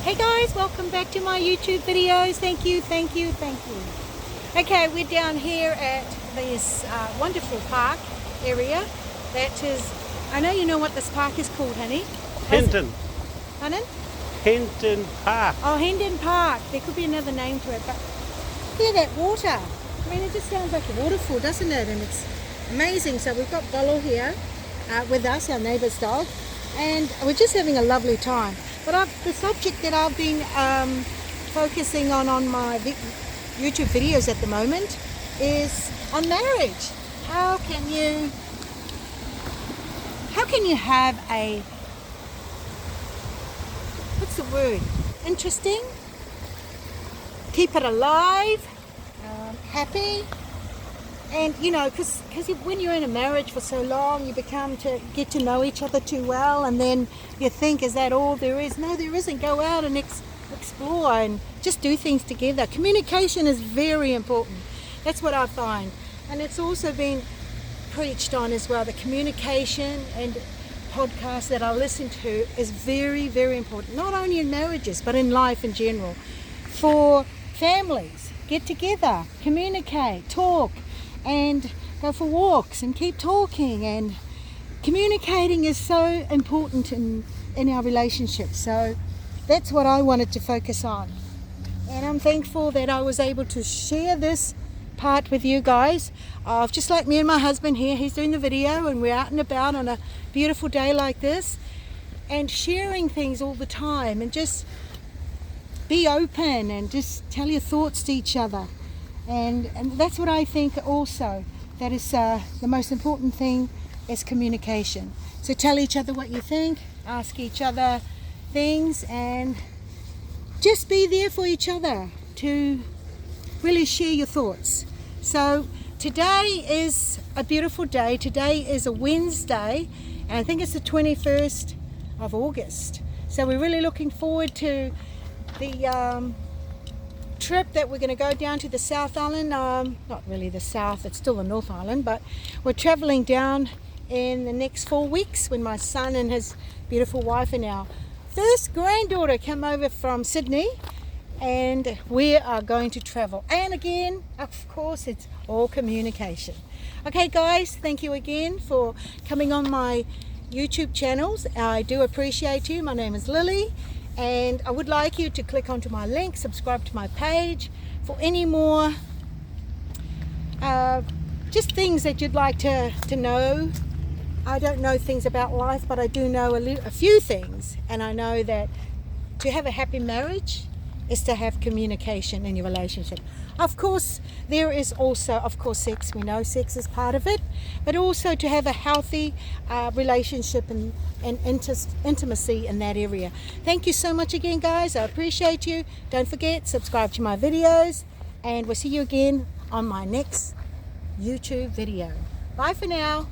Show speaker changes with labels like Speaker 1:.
Speaker 1: Hey guys, welcome back to my YouTube videos. Thank you. Okay, we're down here at this wonderful park area. That is, I know you know what this park is called, honey.
Speaker 2: Hinton.
Speaker 1: Pardon?
Speaker 2: Hinton Park.
Speaker 1: Oh, Hendon Park. There could be another name to it, but hear that water. I mean, it just sounds like a waterfall, doesn't it? And it's amazing. So we've got Bolo here with us, our neighbour's dog, and we're just having a lovely time. But the subject that I've been focusing on my YouTube videos at the moment is on marriage. How can you have a, what's the word? Interesting? Keep it alive, happy. And you know, because when you're in a marriage for so long, you become to get to know each other too well, and then you think, is that all there is? No, there isn't. Go out and explore and just do things together. Communication is very important. That's what I find. And it's also been preached on as well. The communication and podcasts that I listen to is very, very important. Not only in marriages, but in life in general. For families, get together, communicate, talk, and go for walks and keep talking. And communicating is so important in our relationship. So that's what I wanted to focus on. And I'm thankful that I was able to share this part with you guys. Just like me and my husband here, he's doing the video and we're out and about on a beautiful day like this and sharing things all the time, and just be open and just tell your thoughts to each other. And that's what I think also, that is the most important thing is communication. So tell each other what you think, ask each other things, and just be there for each other to really share your thoughts. So today is a beautiful day. Today is a Wednesday, and I think it's the 21st of August. So we're really looking forward to the trip that we're going to go down to the South Island. Not really the South, it's still the North Island, but we're traveling down in the next 4 weeks when my son and his beautiful wife and our first granddaughter come over from Sydney, and we are going to travel. And again, of course, it's all communication. Okay guys, thank you again for coming on my YouTube channels. I do appreciate you. My name is Lily, and I would like you to click onto my link, subscribe to my page for any more just things that you'd like to know. I don't know things about life, but I do know a few things, and I know that to have a happy marriage is to have communication in your relationship. Of course, there is also, of course, sex. We know sex is part of it, but also to have a healthy relationship and intimacy in that area. Thank you so much again, guys. I appreciate you. Don't forget, subscribe to my videos, and we'll see you again on my next YouTube video. Bye for now.